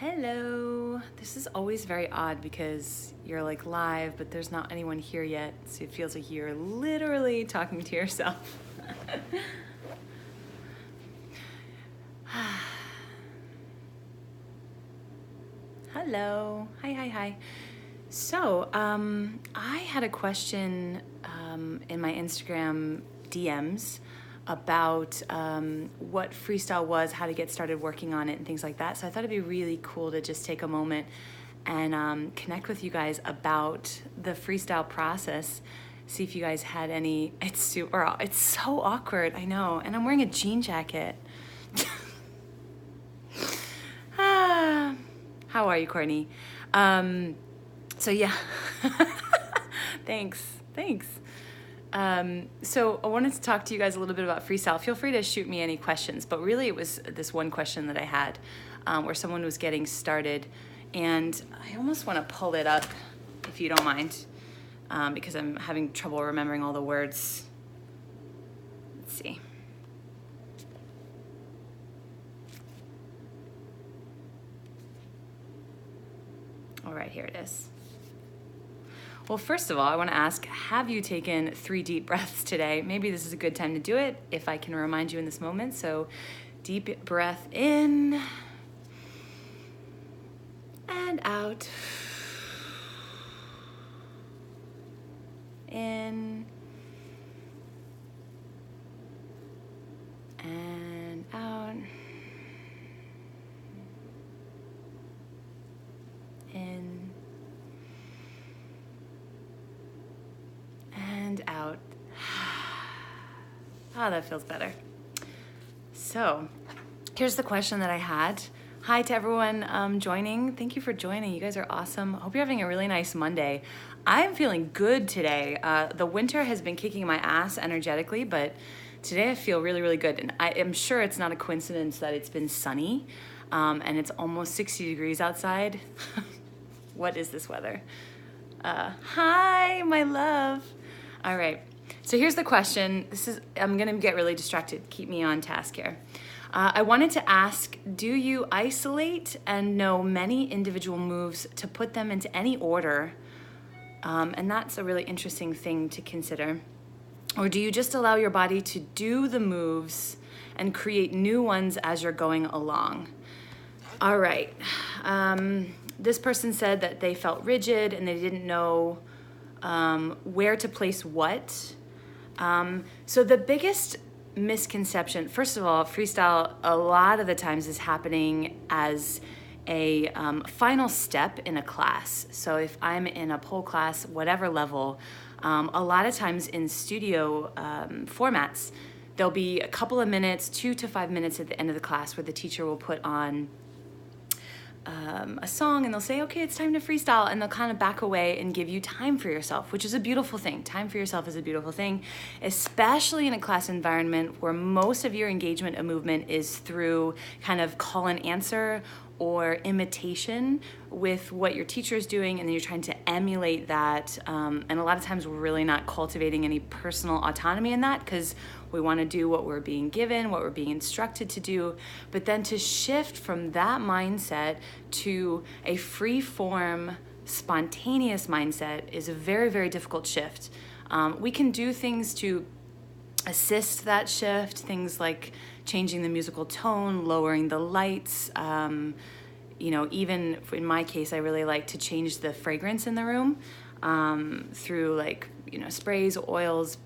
Hello. This is always very odd because you're like live, but there's not anyone here yet. So it feels like you're literally talking to yourself. Hello. Hi. So, I had a question in my Instagram DMs about what freestyle was, how to get started working on it, and things like that. So I thought it'd be really cool to just take a moment and connect with you guys about the freestyle process. See if you guys had any. It's so awkward, I know, and I'm wearing a jean jacket. How are you, Courtney? So yeah, thanks. So I wanted to talk to you guys a little bit about freestyle. Feel free to shoot me any questions, but really it was this one question that I had where someone was getting started, and I almost want to pull it up if you don't mind because I'm having trouble remembering all the words. Let's see. All right, here it is. Well, first of all, I want to ask, have you taken 3 deep breaths today? Maybe this is a good time to do it if I can remind you in this moment. So deep breath in and out. In and out. In and out. Ah, that feels better. So, here's the question that I had. Hi to everyone joining. Thank you for joining. You guys are awesome. Hope you're having a really nice Monday. I'm feeling good today. The winter has been kicking my ass energetically, but today I feel really, really good. And I am sure it's not a coincidence that it's been sunny and it's almost 60 degrees outside. What is this weather? Hi, my love. All right, so here's the question. I'm gonna get really distracted. Keep me on task here. I wanted to ask, do you isolate and know many individual moves to put them into any order? And that's a really interesting thing to consider. Or do you just allow your body to do the moves and create new ones as you're going along? All right. This person said that they felt rigid and they didn't know where to place what. So the biggest misconception, first of all, freestyle a lot of the times is happening as a final step in a class. So if I'm in a pole class, whatever level, a lot of times in studio formats, there'll be a couple of minutes, 2 to 5 minutes at the end of the class where the teacher will put on a song and they'll say, okay, it's time to freestyle, and they'll kind of back away and give you time for yourself, which is a beautiful thing. Time for yourself is a beautiful thing, especially in a class environment where most of your engagement and movement is through kind of call and answer or imitation with what your teacher is doing, and then you're trying to emulate that. And a lot of times we're really not cultivating any personal autonomy in that because we want to do what we're being given, what we're being instructed to do. But then to shift from that mindset to a free-form, spontaneous mindset is a very, very difficult shift. We can do things to assist that shift, things like changing the musical tone, lowering the lights. Even in my case, I really like to change the fragrance in the room through sprays, oils,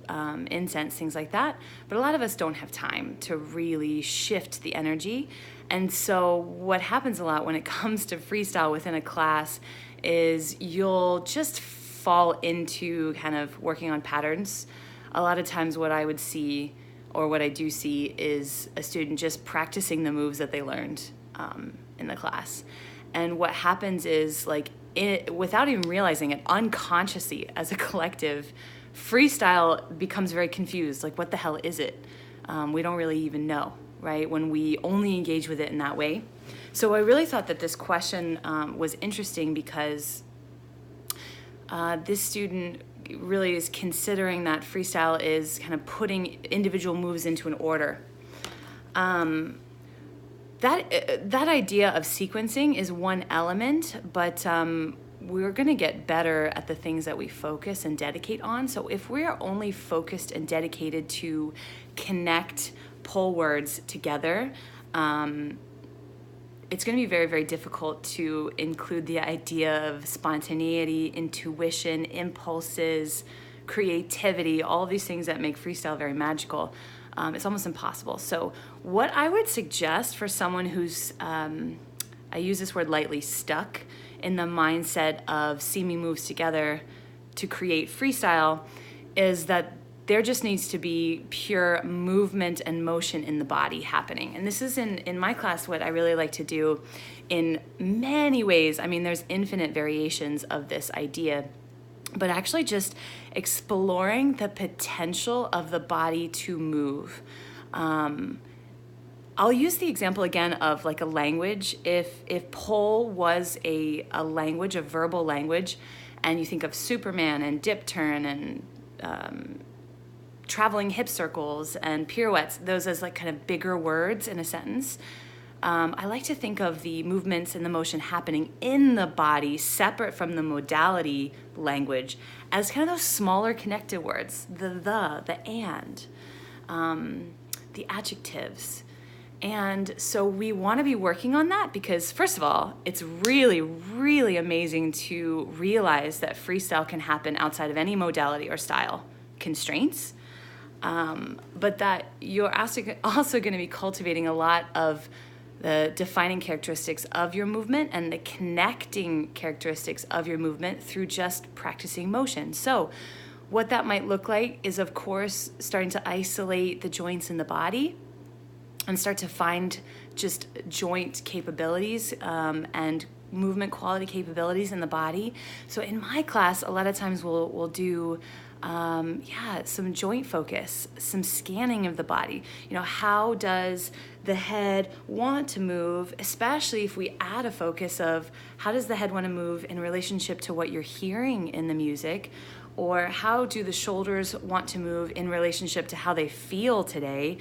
incense, things like that. But a lot of us don't have time to really shift the energy. And so what happens a lot when it comes to freestyle within a class is you'll just fall into kind of working on patterns. A lot of times what I would see, or what I do see, is a student just practicing the moves that they learned in the class. And what happens is, without even realizing it, unconsciously as a collective, freestyle becomes very confused. Like, what the hell is it? We don't really even know, right? When we only engage with it in that way. So I really thought that this question was interesting because this student really is considering that freestyle is kind of putting individual moves into an order. that idea of sequencing is one element, but we're going to get better at the things that we focus and dedicate on. So if we are only focused and dedicated to connect pull words together, it's going to be very, very difficult to include the idea of spontaneity, intuition, impulses, creativity, all of these things that make freestyle very magical. It's almost impossible. So what I would suggest for someone who's, I use this word lightly, stuck in the mindset of seaming moves together to create freestyle, is that there just needs to be pure movement and motion in the body happening. And this is in my class what I really like to do in many ways. I mean, there's infinite variations of this idea, but actually just exploring the potential of the body to move. I'll use the example again of like a language. If pole was a language, a verbal language, and you think of Superman and dip turn and traveling hip circles and pirouettes, those as like kind of bigger words in a sentence. I like to think of the movements and the motion happening in the body, separate from the modality language, as kind of those smaller connected words, the and, the adjectives. And so we want to be working on that because, first of all, it's really, really amazing to realize that freestyle can happen outside of any modality or style constraints. But that you're also going to be cultivating a lot of the defining characteristics of your movement and the connecting characteristics of your movement through just practicing motion. So what that might look like is, of course, starting to isolate the joints in the body and start to find just joint capabilities and movement quality capabilities in the body. So in my class, a lot of times we'll do some joint focus, some scanning of the body. You know, how does the head want to move, especially if we add a focus of how does the head want to move in relationship to what you're hearing in the music, or how do the shoulders want to move in relationship to how they feel today.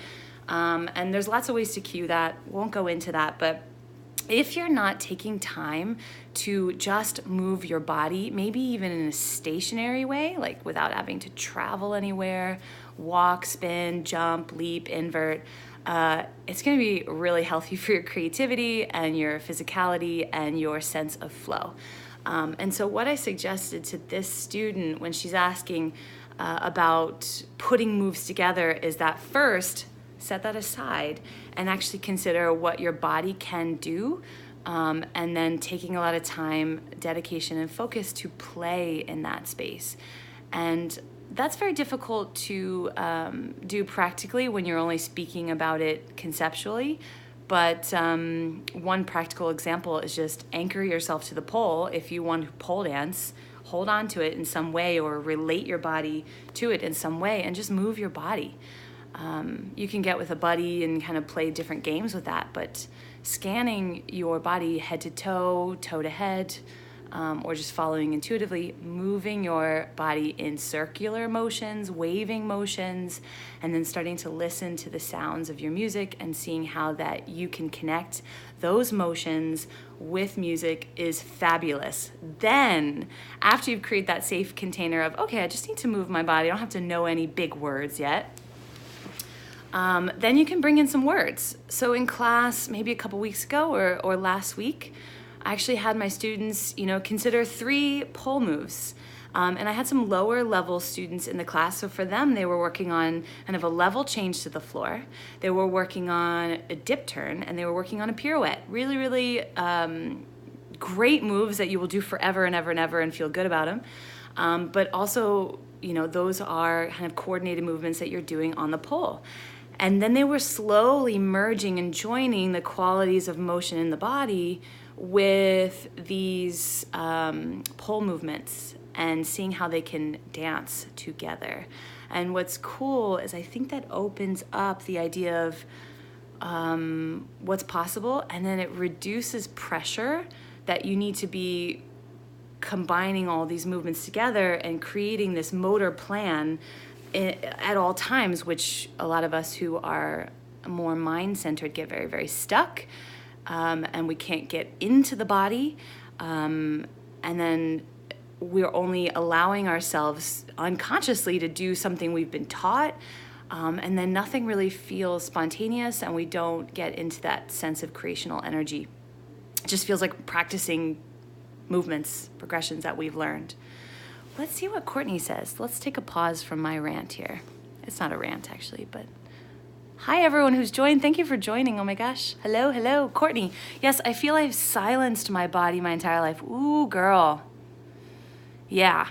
And there's lots of ways to cue that. Won't go into that, but if you're not taking time to just move your body, maybe even in a stationary way, like without having to travel anywhere, walk, spin, jump, leap, invert, it's going to be really healthy for your creativity and your physicality and your sense of flow. And so what I suggested to this student when she's asking about putting moves together is that first, set that aside and actually consider what your body can do, and then taking a lot of time, dedication, and focus to play in that space. And that's very difficult to do practically when you're only speaking about it conceptually. But one practical example is just anchor yourself to the pole. If you want to pole dance, hold on to it in some way or relate your body to it in some way and just move your body. You can get with a buddy and kind of play different games with that, but scanning your body head to toe, toe to head, or just following intuitively, moving your body in circular motions, waving motions, and then starting to listen to the sounds of your music and seeing how that you can connect those motions with music is fabulous. Then, after you've created that safe container of, okay, I just need to move my body, I don't have to know any big words yet, then you can bring in some words. So in class, maybe a couple weeks ago or last week, I actually had my students, consider 3 pole moves. And I had some lower level students in the class. So for them, they were working on kind of a level change to the floor. They were working on a dip turn and they were working on a pirouette. Really, really great moves that you will do forever and ever and ever and feel good about them. But also, those are kind of coordinated movements that you're doing on the pole. And then they were slowly merging and joining the qualities of motion in the body with these pole movements and seeing how they can dance together. And what's cool is I think that opens up the idea of what's possible, and then it reduces pressure that you need to be combining all these movements together and creating this motor plan at all times, which a lot of us who are more mind-centered get very, very stuck, and we can't get into the body, and then we're only allowing ourselves unconsciously to do something we've been taught, and then nothing really feels spontaneous, and we don't get into that sense of creational energy. It just feels like practicing movements, progressions that we've learned. Let's see what Courtney says. Let's take a pause from my rant here. It's not a rant, actually, but hi, everyone who's joined. Thank you for joining. Oh, my gosh. Hello, hello. Courtney, yes, I feel I've silenced my body my entire life. Ooh, girl. Yeah,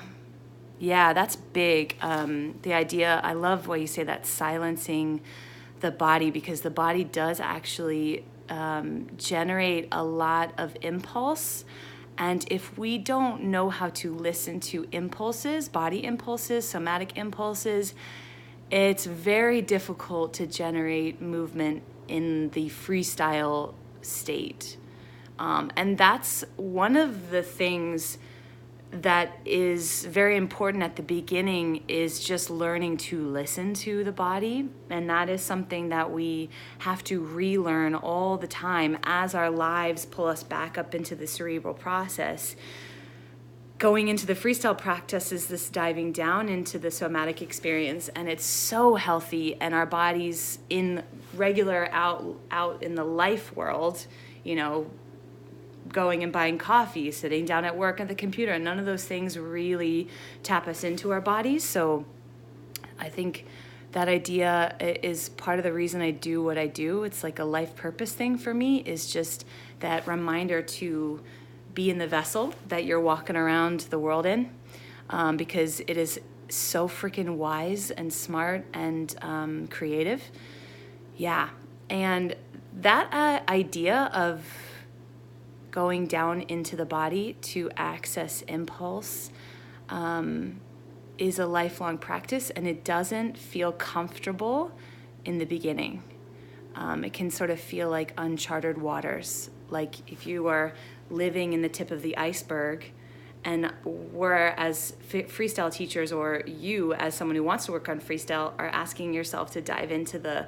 that's big. The idea, I love what you say, that silencing the body, because the body does actually generate a lot of impulse. And if we don't know how to listen to impulses, body impulses, somatic impulses, it's very difficult to generate movement in the freestyle state. And that's one of the things that is very important at the beginning, is just learning to listen to the body. And that is something that we have to relearn all the time as our lives pull us back up into the cerebral process. Going into the freestyle practice is this diving down into the somatic experience, and it's so healthy. And our bodies in regular out in the life world, going and buying coffee, sitting down at work at the computer, none of those things really tap us into our bodies. So I think that idea is part of the reason I do what I do. It's like a life purpose thing for me, is just that reminder to be in the vessel that you're walking around the world in, because it is so freaking wise and smart and creative. Yeah. And that idea of going down into the body to access impulse is a lifelong practice, and it doesn't feel comfortable in the beginning. It can sort of feel like uncharted waters, like if you are living in the tip of the iceberg, and we're as freestyle teachers, or you as someone who wants to work on freestyle, are asking yourself to dive into the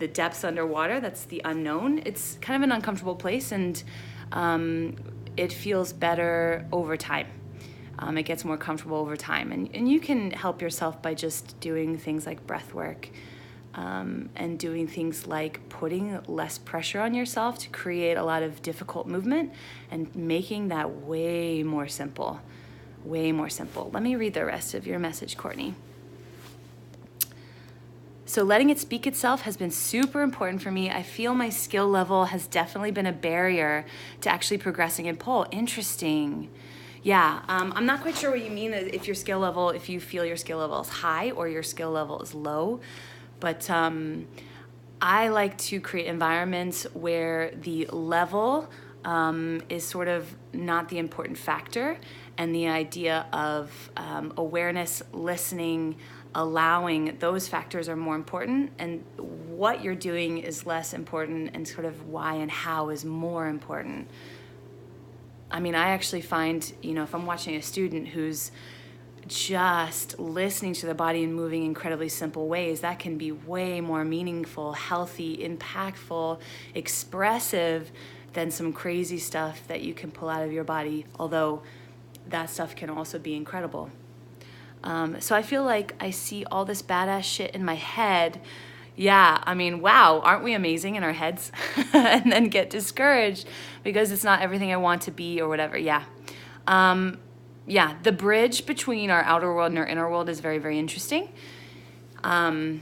depths underwater. That's the unknown. It's kind of an uncomfortable place, and it feels better over time. It gets more comfortable over time. And you can help yourself by just doing things like breath work, and doing things like putting less pressure on yourself to create a lot of difficult movement, and making that way more simple. Way more simple. Let me read the rest of your message, Courtney. So letting it speak itself has been super important for me. I feel my skill level has definitely been a barrier to actually progressing in pole. Interesting. Yeah, I'm not quite sure what you mean if you feel your skill level is high or your skill level is low. But I like to create environments where the level is sort of not the important factor, and the idea of awareness, listening, allowing, those factors are more important, and what you're doing is less important, and sort of why and how is more important. I mean, I actually find, if I'm watching a student who's just listening to the body and moving in incredibly simple ways, that can be way more meaningful, healthy, impactful, expressive than some crazy stuff that you can pull out of your body, although that stuff can also be incredible. So I feel like I see all this badass shit in my head. Yeah, I mean, wow, aren't we amazing in our heads? And then get discouraged because it's not everything I want to be or whatever. Yeah. The bridge between our outer world and our inner world is very, very interesting. And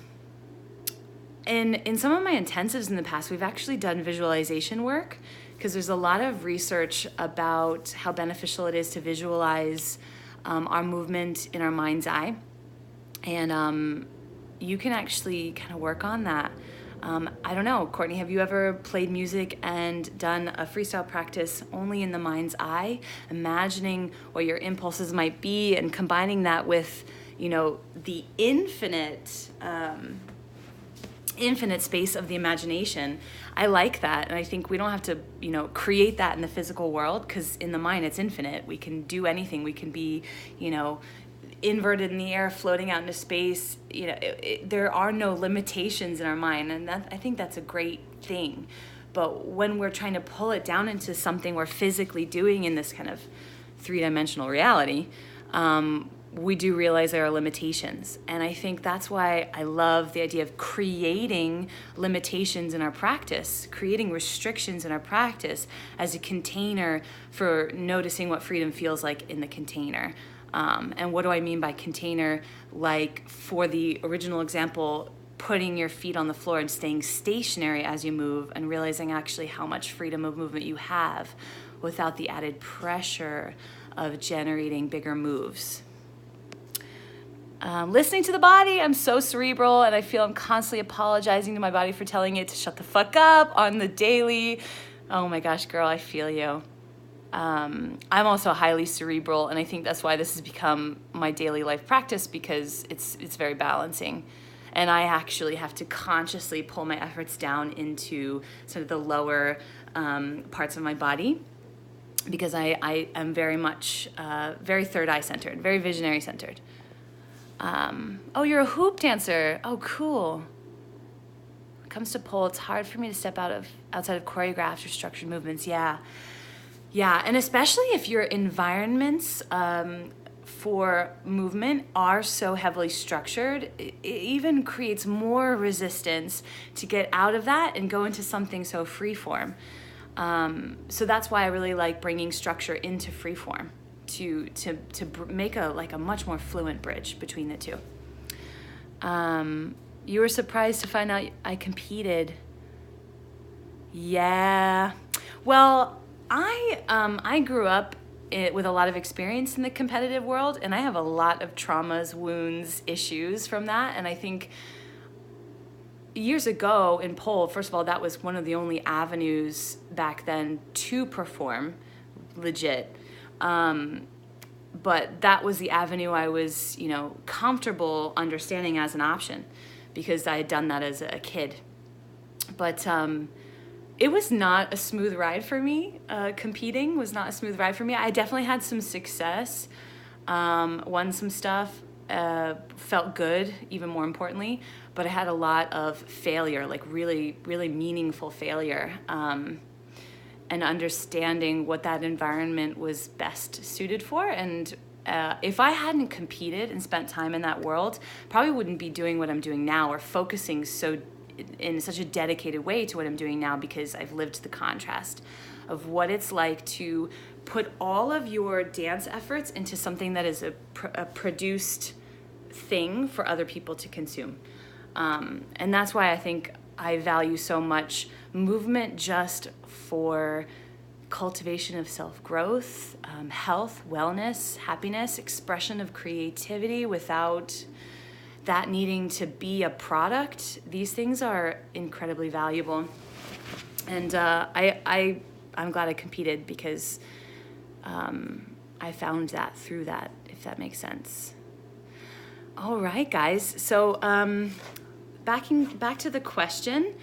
in some of my intensives in the past, we've actually done visualization work, because there's a lot of research about how beneficial it is to visualize our movement in our mind's eye. And you can actually kind of work on that. I don't know, Courtney, have you ever played music and done a freestyle practice only in the mind's eye, imagining what your impulses might be and combining that with, the infinite space of the imagination? I like that. And I think we don't have to, create that in the physical world, because in the mind it's infinite. We can do anything. We can be, inverted in the air, floating out into space. There are no limitations in our mind, and I think that's a great thing. But when we're trying to pull it down into something we're physically doing in this kind of three-dimensional reality, we do realize there are limitations. And I think that's why I love the idea of creating limitations in our practice, creating restrictions in our practice as a container for noticing what freedom feels like in the container. And what do I mean by container? Like for the original example, putting your feet on the floor and staying stationary as you move and realizing actually how much freedom of movement you have without the added pressure of generating bigger moves. Listening to the body, I'm so cerebral and I feel I'm constantly apologizing to my body for telling it to shut the fuck up on the daily. Oh my gosh, girl, I feel you. I'm also highly cerebral, and I think that's why this has become my daily life practice, because it's very balancing. And I actually have to consciously pull my efforts down into sort of the lower parts of my body, because I am very much very third eye centered, very visionary centered. Oh, you're a hoop dancer. Oh, cool. When it comes to pole, it's hard for me to step outside of choreographed or structured movements. Yeah, and especially if your environments for movement are so heavily structured, it even creates more resistance to get out of that and go into something so freeform. So that's why I really like bringing structure into freeform to make a much more fluent bridge between the two. You were surprised to find out I competed. Yeah. Well, I grew up with a lot of experience in the competitive world, and I have a lot of traumas, wounds, issues from that. And I think years ago in pole, first of all, that was one of the only avenues back then to perform legit. But that was the avenue I was, comfortable understanding as an option, because I had done that as a kid. But it was not a smooth ride for me. Competing was not a smooth ride for me. I definitely had some success, won some stuff, felt good, even more importantly, but I had a lot of failure, like really, really meaningful failure, and understanding what that environment was best suited for. And if I hadn't competed and spent time in that world, probably wouldn't be doing what I'm doing now, or focusing in such a dedicated way to what I'm doing now, because I've lived the contrast of what it's like to put all of your dance efforts into something that is a produced thing for other people to consume. And that's why I think I value so much movement just for cultivation of self-growth, health, wellness, happiness, expression of creativity without that needing to be a product. These things are incredibly valuable. And I'm glad I competed, because I found that through that, if that makes sense. All right, guys. So back to the question.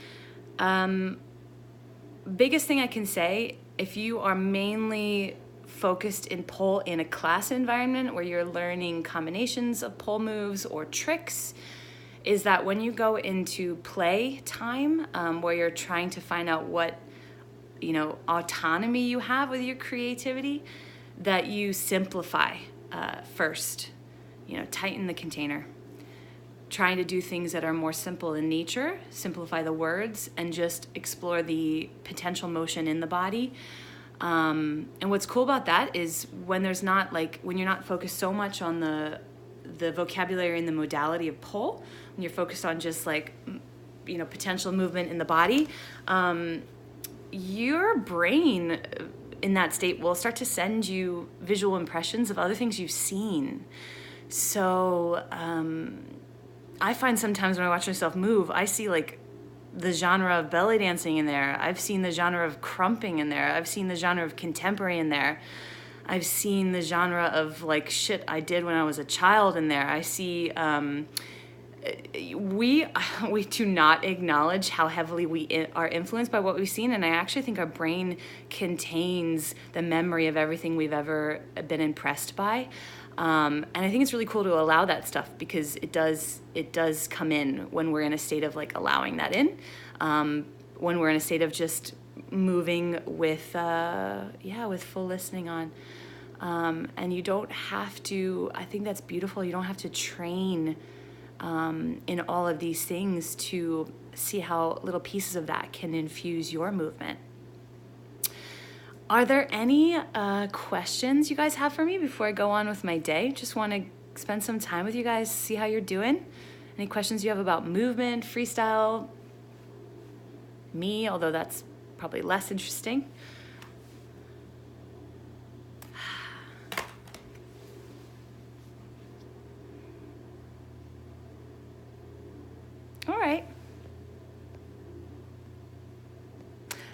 Biggest thing I can say, if you are mainly focused in pole in a class environment where you're learning combinations of pole moves or tricks, is that when you go into play time, where you're trying to find out what autonomy you have with your creativity, that you simplify first. Tighten the container, trying to do things that are more simple in nature, simplify the words, and just explore the potential motion in the body. And what's cool about that is when you're not focused so much on the vocabulary and the modality of pole, when you're focused on just potential movement in the body, your brain in that state will start to send you visual impressions of other things you've seen. So I find sometimes when I watch myself move, I see the genre of belly dancing in there. I've seen the genre of crumping in there. I've seen the genre of contemporary in there. I've seen the genre of shit I did when I was a child in there. I see we do not acknowledge how heavily we are influenced by what we've seen, and I actually think our brain contains the memory of everything we've ever been impressed by. And I think it's really cool to allow that stuff because it does come in when we're in a state of like allowing that in, when we're in a state of just moving with full listening on. And you don't have to, I think that's beautiful. You don't have to train in all of these things to see how little pieces of that can infuse your movement. Are there any questions you guys have for me before I go on with my day? Just want to spend some time with you guys, see how you're doing. Any questions you have about movement, freestyle, me, although that's probably less interesting. All right.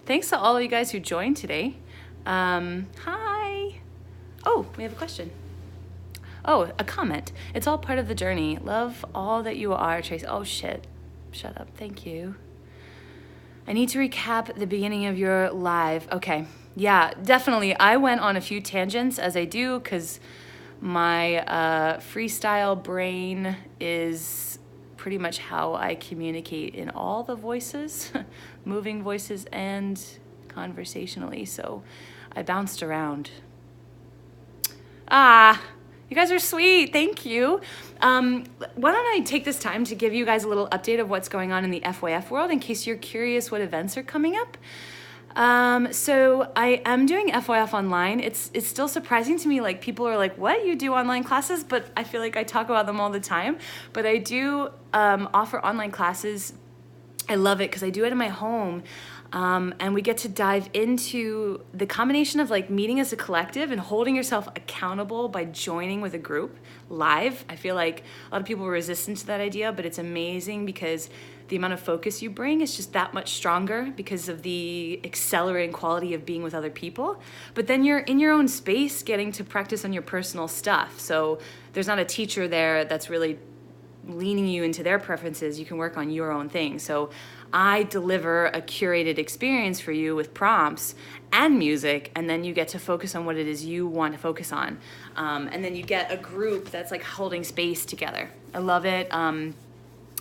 Thanks to all of you guys who joined today. Hi. Oh, we have a question. Oh, a comment. It's all part of the journey. Love all that you are, Trace. Oh, shit. Shut up. Thank you. I need to recap the beginning of your live. Okay. Yeah, definitely. I went on a few tangents as I do because my freestyle brain is pretty much how I communicate in all the voices, moving voices and conversationally. So I bounced around. You guys are sweet. Thank you. Why don't I take this time to give you guys a little update of what's going on in the FYF world in case you're curious what events are coming up. So I am doing FYF online. It's still surprising to me. Like people are like, what, you do online classes? But I feel like I talk about them all the time, but I do, offer online classes. I love it because I do it in my home. And we get to dive into the combination of like meeting as a collective and holding yourself accountable by joining with a group live. I feel like a lot of people are resistant to that idea, but it's amazing because the amount of focus you bring is just that much stronger because of the accelerating quality of being with other people. But then you're in your own space getting to practice on your personal stuff. So there's not a teacher there that's really leaning you into their preferences. You can work on your own thing. So I deliver a curated experience for you with prompts and music, and then you get to focus on what it is you want to focus on. And then you get a group that's like holding space together. I love it.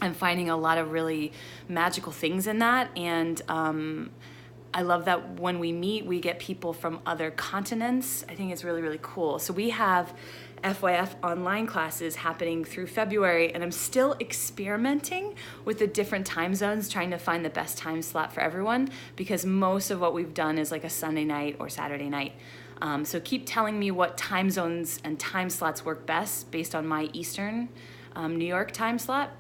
I'm finding a lot of really magical things in that. And I love that when we meet, we get people from other continents. I think it's really, really cool. So we have FYF online classes happening through February, and I'm still experimenting with the different time zones, trying to find the best time slot for everyone, because most of what we've done is like a Sunday night or Saturday night. So keep telling me what time zones and time slots work best based on my Eastern New York time slot,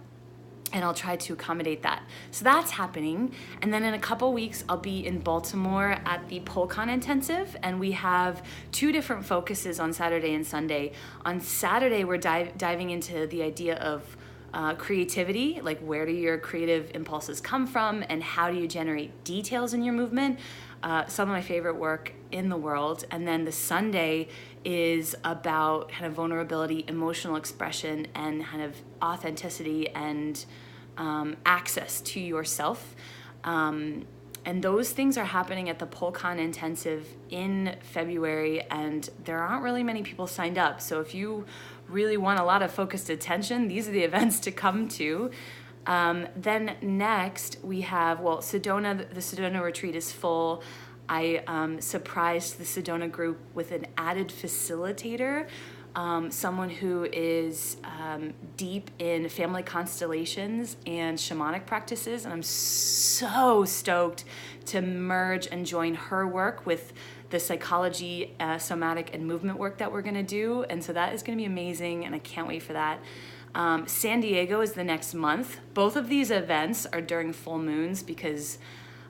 and I'll try to accommodate that. So that's happening. And then in a couple weeks, I'll be in Baltimore at the PolCon Intensive, and we have 2 different focuses on Saturday and Sunday. On Saturday, we're diving into the idea of creativity, like where do your creative impulses come from and how do you generate details in your movement? Some of my favorite work in the world. And then the Sunday is about kind of vulnerability, emotional expression, and kind of authenticity and access to yourself. And those things are happening at the PolCon Intensive in February, and there aren't really many people signed up. So if you really want a lot of focused attention, these are the events to come to. Then next we have, Sedona, the Sedona retreat is full. I surprised the Sedona group with an added facilitator, someone who is deep in family constellations and shamanic practices. And I'm so stoked to merge and join her work with the psychology, somatic, and movement work that we're gonna do. And so that is gonna be amazing, and I can't wait for that. San Diego is the next month. Both of these events are during full moons because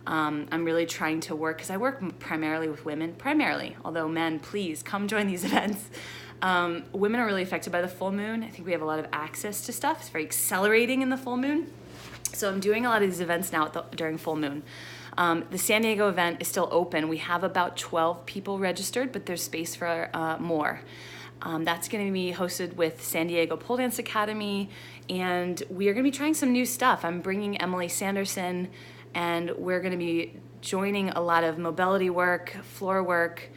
I'm really trying to work, because I work primarily with women, although men, please come join these events. Women are really affected by the full moon. I think we have a lot of access to stuff. It's very accelerating in the full moon. So I'm doing a lot of these events now during full moon. The San Diego event is still open. We have about 12 people registered, but there's space for more. That's going to be hosted with San Diego Pole Dance Academy, and we are going to be trying some new stuff. I'm bringing Emily Sanderson, and we're going to be joining a lot of mobility work, floor work,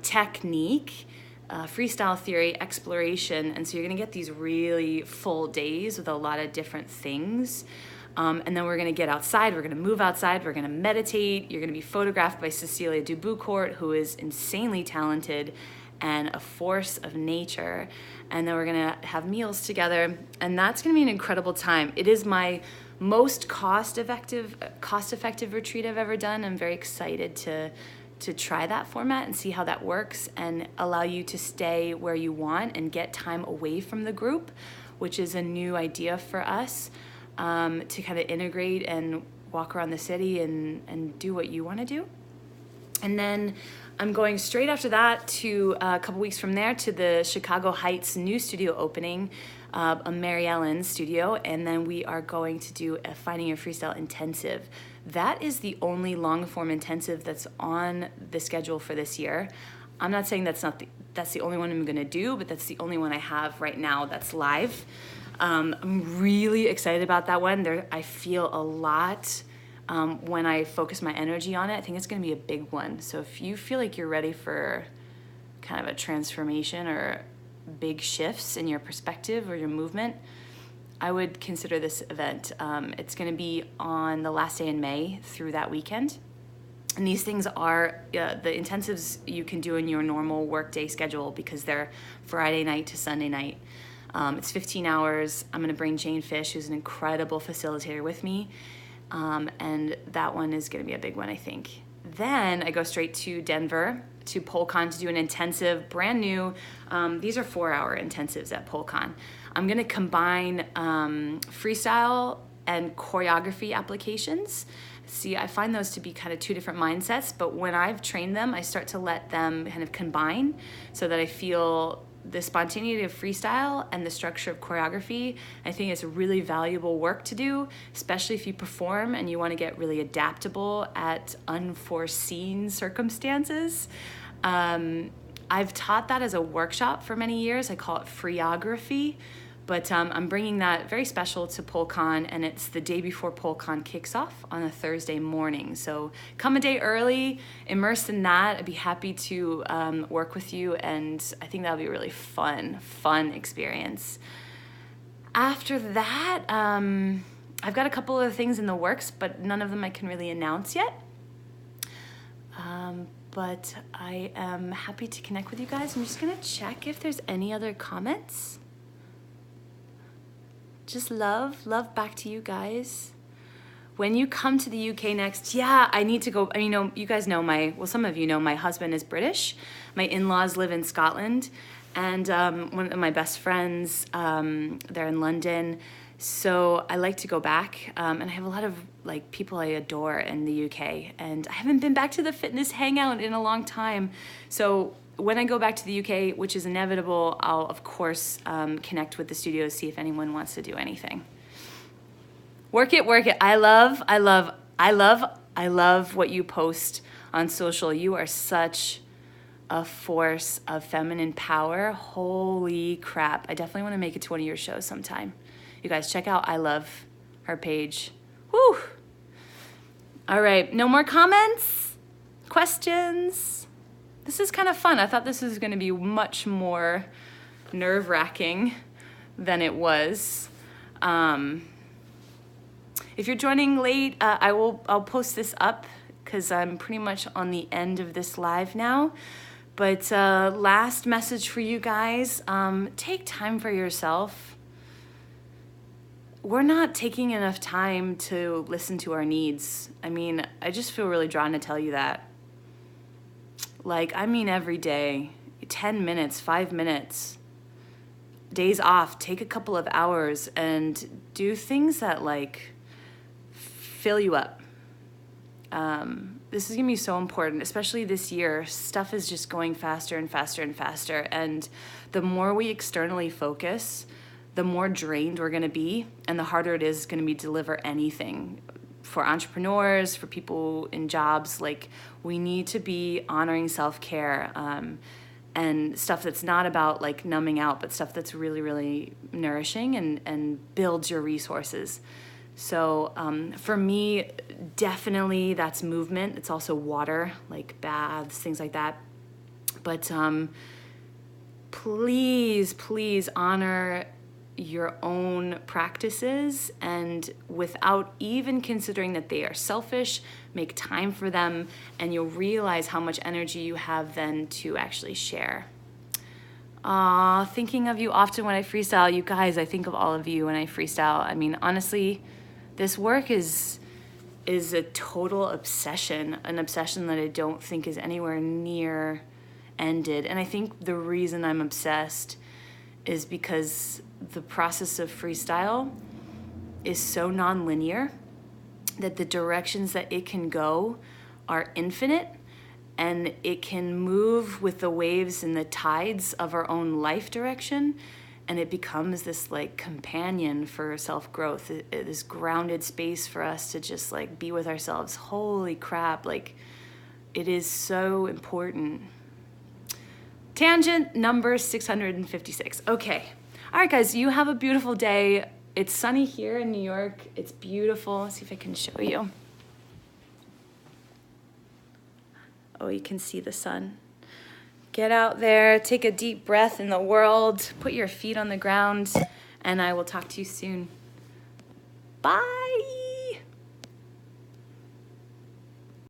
technique, freestyle theory, exploration. And so you're going to get these really full days with a lot of different things. And then we're going to get outside. We're going to move outside. We're going to meditate. You're going to be photographed by Cecilia Dubucourt, who is insanely talented and a force of nature. And then we're going to have meals together. And that's going to be an incredible time. It is my most cost-effective retreat I've ever done. I'm very excited to try that format and see how that works and allow you to stay where you want and get time away from the group, which is a new idea for us, to kind of integrate and walk around the city and do what you want to do. And then I'm going straight after that to a couple weeks from there to the Chicago Heights new studio opening, a Mary Ellen's studio, and then we are going to do a Finding Your Freestyle intensive. That is the only long form intensive that's on the schedule for this year. I'm not saying that's the only one I'm going to do, but that's the only one I have right now that's live. I'm really excited about that one. I feel a lot when I focus my energy on it. I think it's going to be a big one. So if you feel like you're ready for kind of a transformation or big shifts in your perspective or your movement, I would consider this event. It's going to be on the last day in May through that weekend. And these things are the intensives you can do in your normal workday schedule because they're Friday night to Sunday night. It's 15 hours. I'm going to bring Jane Fish, who's an incredible facilitator, with me. And that one is going to be a big one, I think. Then I go straight to Denver to PoleCon to do an intensive, brand new. These are 4-hour intensives at PoleCon. I'm going to combine freestyle and choreography applications. See, I find those to be kind of two different mindsets, but when I've trained them, I start to let them kind of combine so that I feel the spontaneity of freestyle and the structure of choreography. I think it's really valuable work to do, especially if you perform and you want to get really adaptable at unforeseen circumstances. I've taught that as a workshop for many years. I call it freeography, but I'm bringing that very special to PoleCon, and it's the day before PoleCon kicks off on a Thursday morning. So come a day early, immerse in that. I'd be happy to work with you, and I think that'll be a really fun experience. After that, I've got a couple of things in the works, but none of them I can really announce yet. But I am happy to connect with you guys. I'm just gonna check if there's any other comments. Just love back to you guys. When you come to the UK next, I need to go. You guys know some of you know my husband is British. My in-laws live in Scotland, and one of my best friends, they're in London. So I like to go back, and I have a lot of people I adore in the UK, and I haven't been back to the fitness hangout in a long time. So when I go back to the UK, which is inevitable, I'll of course connect with the studios, see if anyone wants to do anything. Work it. I love what you post on social. You are such a force of feminine power. Holy crap. I definitely want to make it to one of your shows sometime. You guys check out I Love, her page. Woo! All right, no more comments? Questions? This is kind of fun. I thought this was going to be much more nerve-wracking than it was. If you're joining late, I'll post this up because I'm pretty much on the end of this live now. But last message for you guys, take time for yourself. We're not taking enough time to listen to our needs. I just feel really drawn to tell you that. Every day, 10 minutes, 5 minutes, days off, take a couple of hours and do things that fill you up. This is gonna be so important, especially this year. Stuff is just going faster and faster and faster. And the more we externally focus, the more drained we're gonna be, and the harder it is gonna be to deliver anything. For entrepreneurs, for people in jobs, we need to be honoring self-care and stuff that's not about numbing out, but stuff that's really, really nourishing and builds your resources. So for me, definitely that's movement. It's also water, baths, things like that. But please, please honor your own practices, and without even considering that they are selfish, make time for them, and you'll realize how much energy you have then to actually share. Thinking of you often when I freestyle. You guys, I think of all of you when I freestyle. I mean, honestly, this work is a total obsession, an obsession that I don't think is anywhere near ended. And I think the reason I'm obsessed is because the process of freestyle is so non-linear that the directions that it can go are infinite, and it can move with the waves and the tides of our own life direction, and it becomes this like companion for self-growth, this grounded space for us to just like be with ourselves. Holy crap, like it is so important. Tangent number 656. Okay. All right, guys, you have a beautiful day. It's sunny here in New York. It's beautiful. Let's see if I can show you. Oh, you can see the sun. Get out there, take a deep breath in the world, put your feet on the ground, and I will talk to you soon. Bye.